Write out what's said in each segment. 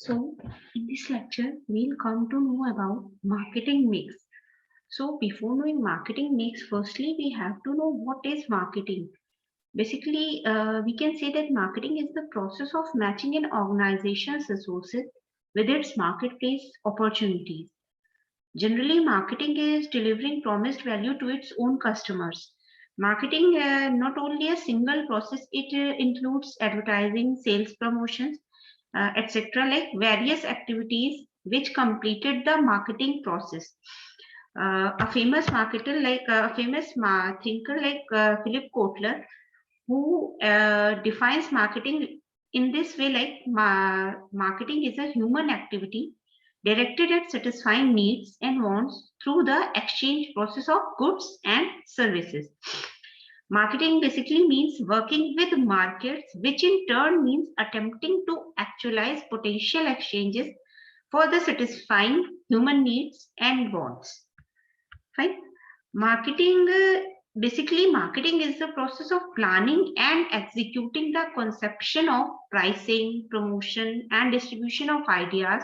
So, in this lecture, we'll come to know about marketing mix. So, before knowing marketing mix, firstly, we have to know what is marketing. Basically, we can say that marketing is the process of matching an organization's resources with its marketplace opportunities. Generally, marketing is delivering promised value to its own customers. Marketing not only a single process, it includes advertising, sales promotions, etc., like various activities which completed the marketing process. A famous marketer, like a famous thinker like Philip Kotler, who defines marketing in this way, like marketing is a human activity directed at satisfying needs and wants through the exchange process of goods and services. Marketing basically means working with markets, which in turn means attempting to actualize potential exchanges for the satisfying human needs and wants. Fine. Marketing, basically, marketing is the process of planning and executing the conception of pricing, promotion, and distribution of ideas,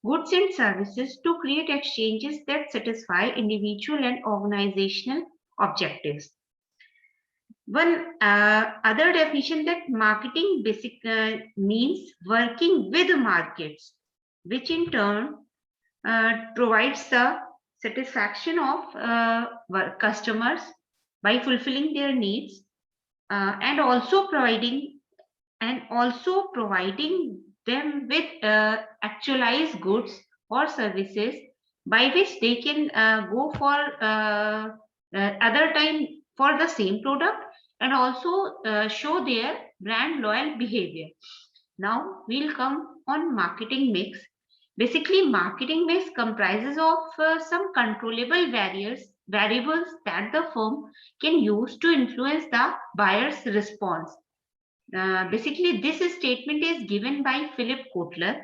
goods, and services to create exchanges that satisfy individual and organizational objectives. One other definition that marketing means working with markets, which in turn provides the satisfaction of customers by fulfilling their needs and also providing them with actualized goods or services by which they can go for other time for the same product and also show their brand loyal behavior. Now we'll come on marketing mix. Basically, marketing mix comprises of some controllable variables that the firm can use to influence the buyer's response. Basically, this statement is given by Philip Kotler,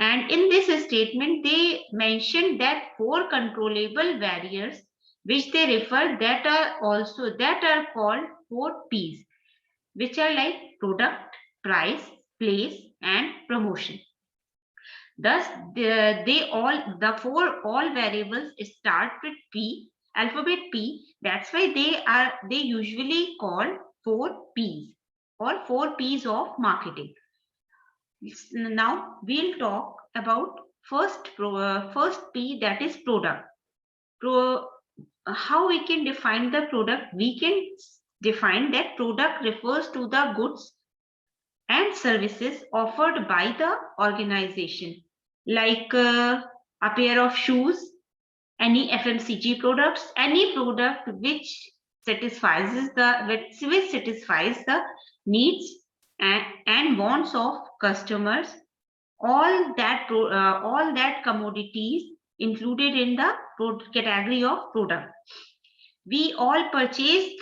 and in this statement, they mentioned that four controllable variables, which they refer that are called four P's, which are like product, price, place, and promotion. Thus, the four all variables start with P, alphabet P. That's why they usually call four P's or four P's of marketing. Now we'll talk about first P, that is product. How we can define the product? We can define that product refers to the goods and services offered by the organization, like a pair of shoes, any FMCG products, any product which satisfies the needs and wants of customers. All that commodities included in the category of product. We all purchase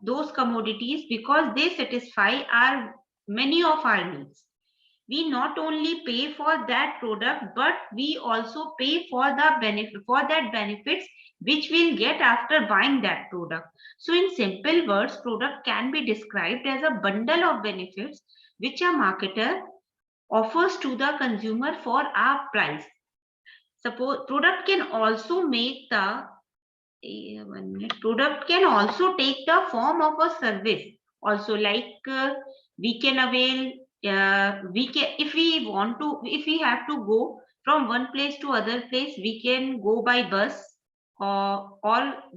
those commodities because they satisfy our many of our needs. We not only pay for that product, but we also pay for that benefits which we'll get after buying that product. So in simple words, product can be described as a bundle of benefits which a marketer offers to the consumer for a price. Suppose product can also make the product can also take the form of a service. Also, like we can avail, we can if we have to go from one place to other place, we can go by bus or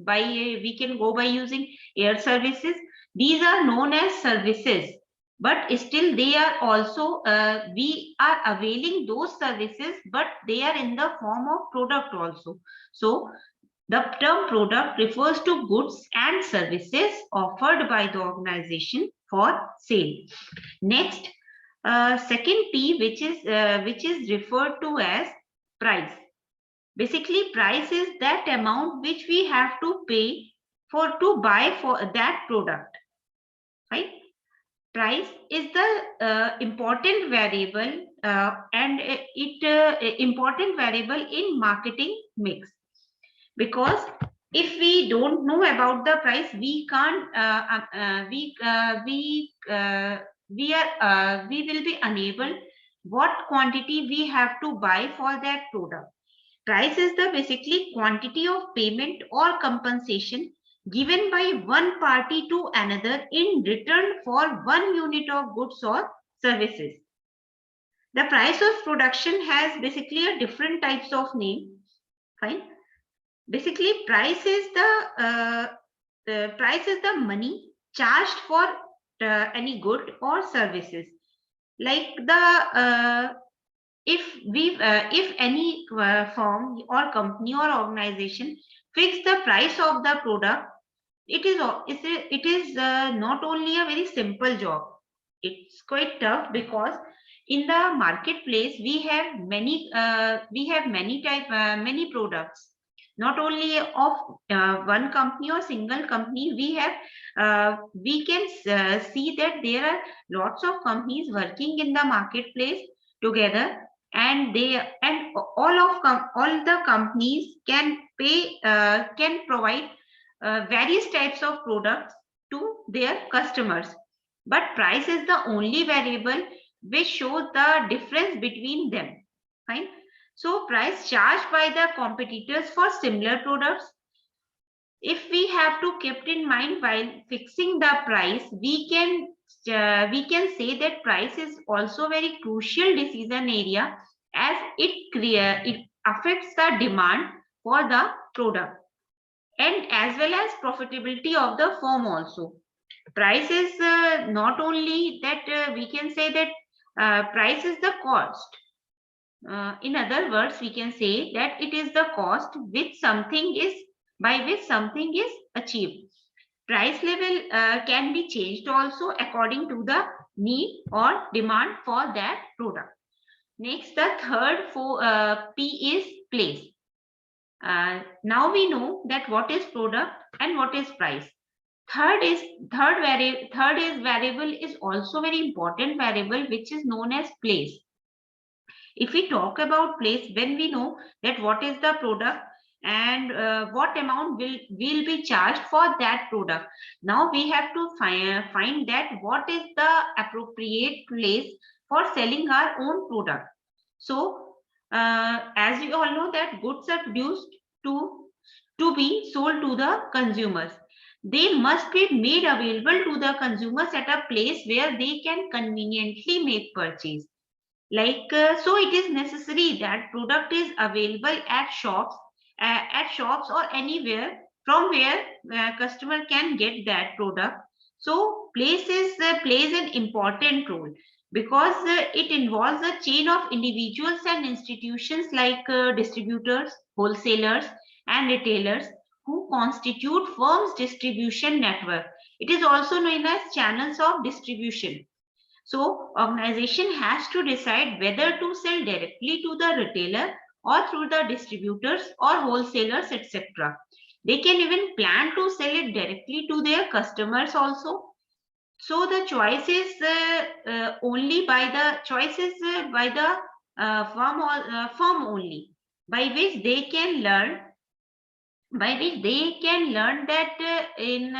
by we can go by using air services. These are known as services, but still they are also we are availing those services, but they are in the form of product also. So the term product refers to goods and services offered by the organization for sale. Next, second P, which is referred to as price. Basically, price is that amount which we have to pay to buy for that product. Right? Price is the important variable and important variable in marketing mix, because if we don't know about the price, we can't we will be unable what quantity we have to buy for that product. Price is the basically quantity of payment or compensation given by one party to another in return for one unit of goods or services. The price of production has basically a different types of name. Fine. Basically, price is the money charged for any good or services. Like if any firm or company or organization fix the price of the product, it is not only a very simple job. It's quite tough because in the marketplace we have many products, not only of one company or single company. We can see that there are lots of companies working in the marketplace together, and all the companies can provide various types of products to their customers, but price is the only variable which shows the difference between them. Fine. So price charged by the competitors for similar products. If we have to keep in mind while fixing the price, we can say that price is also very crucial decision area, as it affects the demand for the product and as well as profitability of the firm also. Price is not only that we can say that price is the cost. In other words, we can say that it is the cost by which something is achieved. Price level can be changed also according to the need or demand for that product. Next, the third P is place. Now we know that what is product and what is price. Third variable is also very important variable, which is known as place. If we talk about place, when we know that what is the product and what amount will be charged for that product, now we have to find that what is the appropriate place for selling our own product. So as we all know that goods are produced to be sold to the consumers. They must be made available to the consumers at a place where they can conveniently make purchase. So it is necessary that product is available at shops or anywhere from where customer can get that product. So plays an important role because it involves a chain of individuals and institutions like distributors, wholesalers, and retailers who constitute firms' distribution network. It is also known as channels of distribution. So organization has to decide whether to sell directly to the retailer or through the distributors or wholesalers, etc. They can even plan to sell it directly to their customers also. So the choice is by the firm only, by which they can learn that in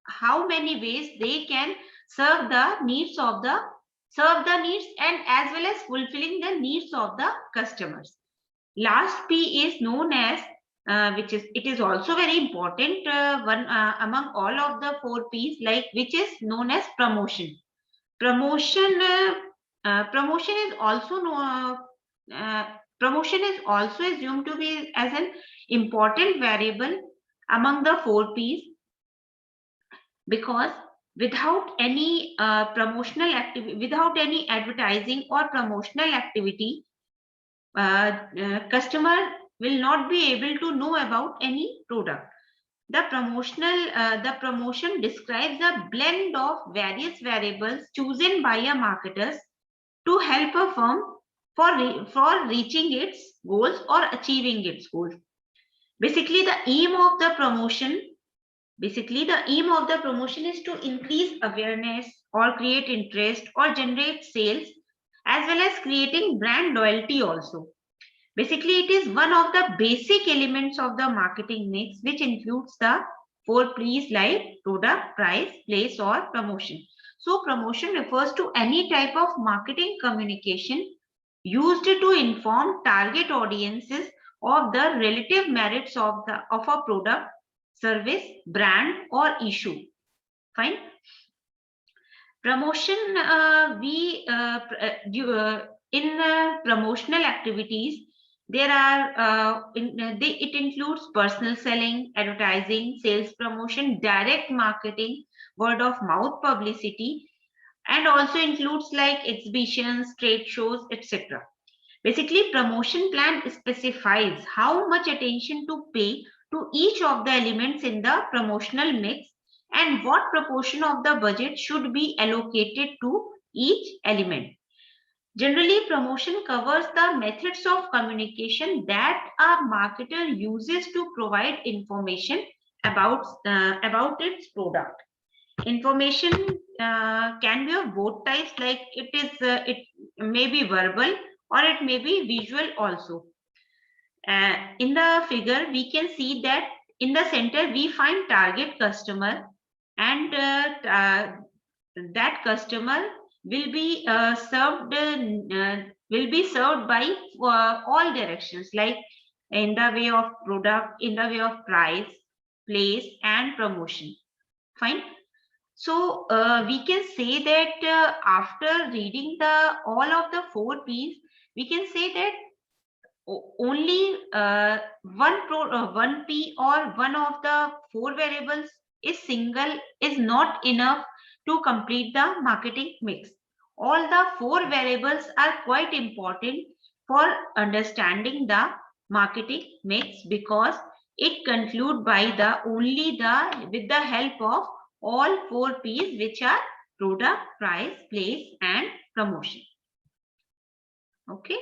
how many ways they can serve the needs and as well as fulfilling the needs of the customers. Last P is known as it is also very important one among all of the 4 P's, which is known as promotion. Promotion is also assumed to be as an important variable among the 4 P's, because without any without any advertising or promotional activity, customer will not be able to know about any product. The promotion describes a blend of various variables chosen by a marketers to help a firm for reaching its goals or achieving its goals. Basically, the aim of the promotion is to increase awareness or create interest or generate sales, as well as creating brand loyalty also. Basically, it is one of the basic elements of the marketing mix, which includes the 4 P's like product, price, place, or promotion. So promotion refers to any type of marketing communication used to inform target audiences of the relative merits of a product, service, brand, or issue. Fine. Promotion, in promotional activities, there are it includes personal selling, advertising, sales promotion, direct marketing, word of mouth publicity, and also includes like exhibitions, trade shows, etc. Basically, promotion plan specifies how much attention to pay to each of the elements in the promotional mix and what proportion of the budget should be allocated to each element. Generally, promotion covers the methods of communication that a marketer uses to provide information about its product. Information can be of both types, like it may be verbal or it may be visual also. In the figure, we can see that in the center we find target customer, and that customer will be served by all directions, like in the way of product, in the way of price, place, and promotion. Fine. So we can say that after reading the all of the 4 P's, we can say that only one P or one of the 4 variables is not enough to complete the marketing mix. All the 4 variables are quite important for understanding the marketing mix, because it conclude by the only the with the help of all 4 P's, which are product, price, place, and promotion. Okay.